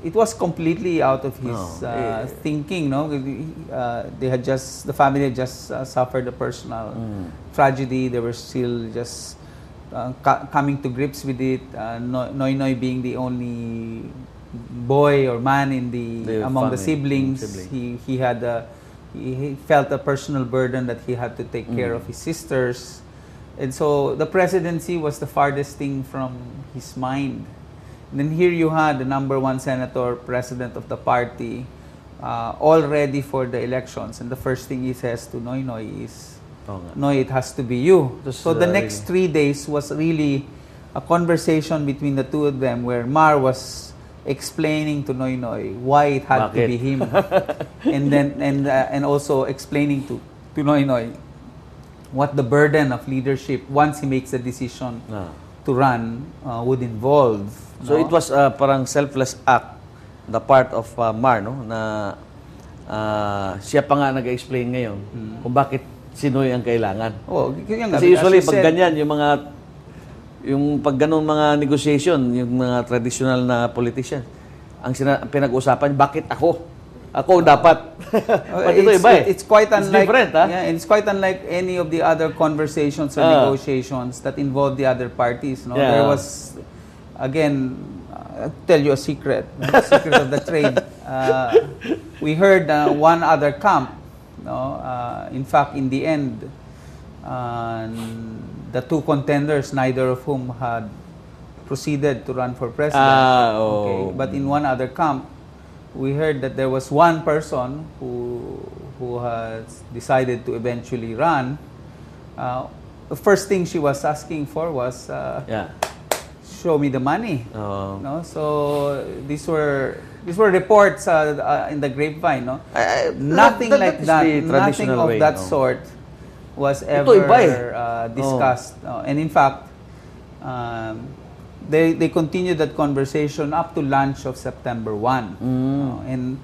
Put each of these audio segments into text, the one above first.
it was completely out of his thinking. No, the family had just suffered a personal tragedy. They were still just coming to grips with it. Noy Noy being the only boy or man in among the siblings, he felt a personal burden that he had to take care of his sisters, and so the presidency was the farthest thing from his mind. And then here you had the #1 senator, president of the party, all ready for the elections, and the first thing he says to Noy Noy is, "Noy, it has to be you." So the next 3 days was really a conversation between the two of them, where Mar was explaining to Noy Noy why it had to be him, and also explaining to Noy Noy what the burden of leadership once he makes a decision to run would involve. So it was parang selfless act the part of Mar, no, na siya pa nga nag-explain ngayon kung bakit si Noy ang kailangan. Kasi usually pag ganyan yung pag ganun mga negotiation, yung mga traditional na politician, ang pinag-usapan, bakit ako? Ako dapat. It's quite unlike, different, it's quite unlike any of the other conversations or negotiations that involve the other parties. No? There was, again, I'll tell you a secret, secret of the trade. We heard one other camp. No? In fact, in the end, the two contenders, neither of whom had proceeded to run for president. Okay. But in one other camp, we heard that there was one person who has decided to eventually run. The first thing she was asking for was, show me the money. No? So these were reports in the grapevine. No? Nothing like that. Nothing of that sort was ever discussed. And in fact, they continued that conversation up to lunch of September 1. And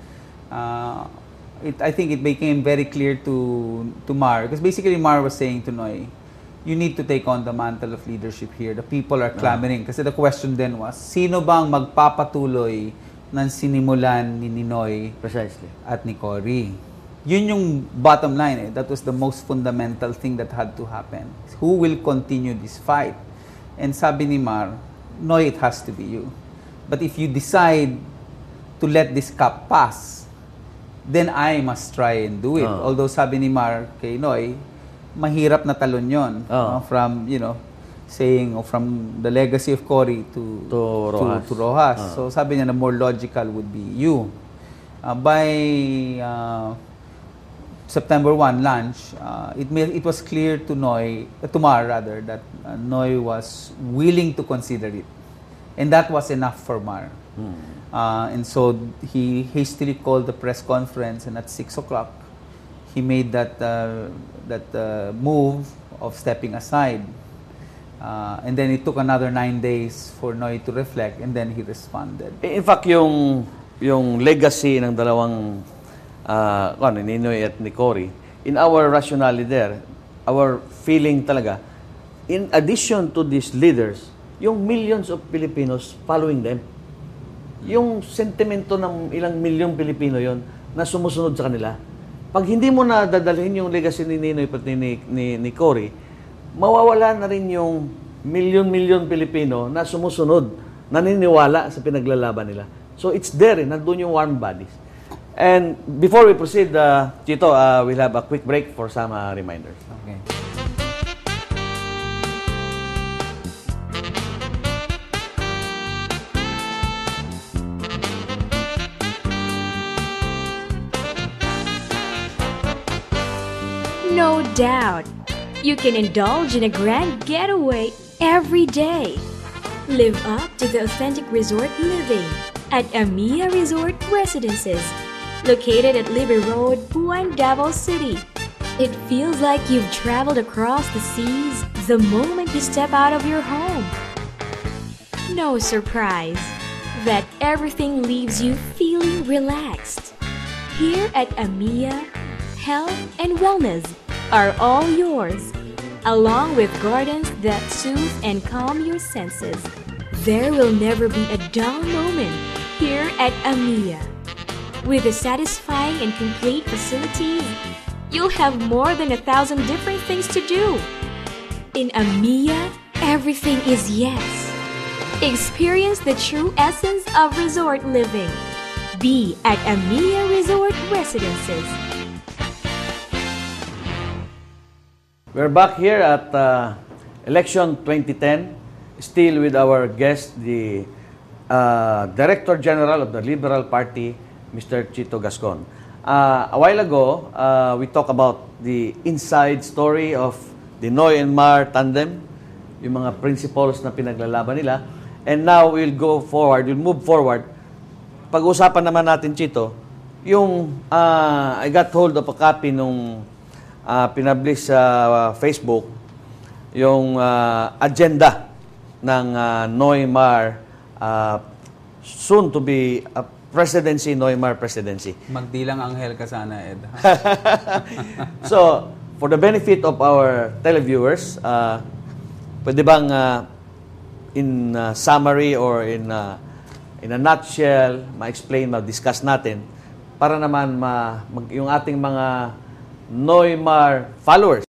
I think it became very clear to Mar, because basically Mar was saying to Noy, you need to take on the mantle of leadership here. The people are clamoring. Kasi the question then was, sino bang magpapatuloy ng sinimulan ni Noy at ni Cory? Yun yung bottom line. That was the most fundamental thing that had to happen. Who will continue this fight? And sabi ni Mar, Noy, it has to be you. But if you decide to let this cup pass, then I must try and do it. Although sabi ni Mar kay Noy, mahirap na talon yun. From, saying from the legacy of Cory to Rojas. So sabi niya na more logical would be you. By September 1 lunch, it was clear to Mar that Noy was willing to consider it. And that was enough for Mar. And so he hastily called the press conference, and at 6 o'clock, he made that move of stepping aside. And then it took another 9 days for Noy to reflect, and then he responded. In fact, yung legacy ng dalawang ni Noy at ni Cory, in our rationale there, our feeling talaga, in addition to these leaders, yung millions of Filipinos following them. Yung sentimento ng ilang milyong Pilipino yon na sumusunod sa kanila. Pag hindi mo na dadalhin yung legacy ni Ninoy pati ni Cory, mawawala na rin yung milyon-milyon Pilipino na sumusunod, naniniwala sa pinaglalaban nila. So it's there, nandun yung warm bodies. And before we proceed, Chito, we'll have a quick break for some reminders. Okay. No doubt, you can indulge in a grand getaway every day. Live up to the authentic resort living at Amia Resort Residences, located at Libre Road, Buan, Davao City. It feels like you've traveled across the seas the moment you step out of your home. No surprise that everything leaves you feeling relaxed. Here at Amia, health and wellness are all yours, along with gardens that soothe and calm your senses. There will never be a dull moment here at AMIA. With the satisfying and complete facilities, you'll have more than 1,000 different things to do. In AMIA, everything is yes. Experience the true essence of resort living. Be at AMIA Resort Residences. We're back here at Election 2010, still with our guest, the Director General of the Liberal Party, Mr. Chito Gascon. A while ago, we talked about the inside story of the Noy and Mar tandem, yung mga principles na pinaglalaban nila. And now we'll move forward. Pag-usapan naman natin, Chito, yung I got hold of a copy nung pinablish sa Facebook, yung agenda ng Noy Mar soon to be presidency, Noy Mar presidency. Magdilang anghel ka sana, Ed. So, for the benefit of our televiewers, pwede bang in summary or in a nutshell, ma-explain, ma-discuss natin para naman yung ating mga Noy Mar followers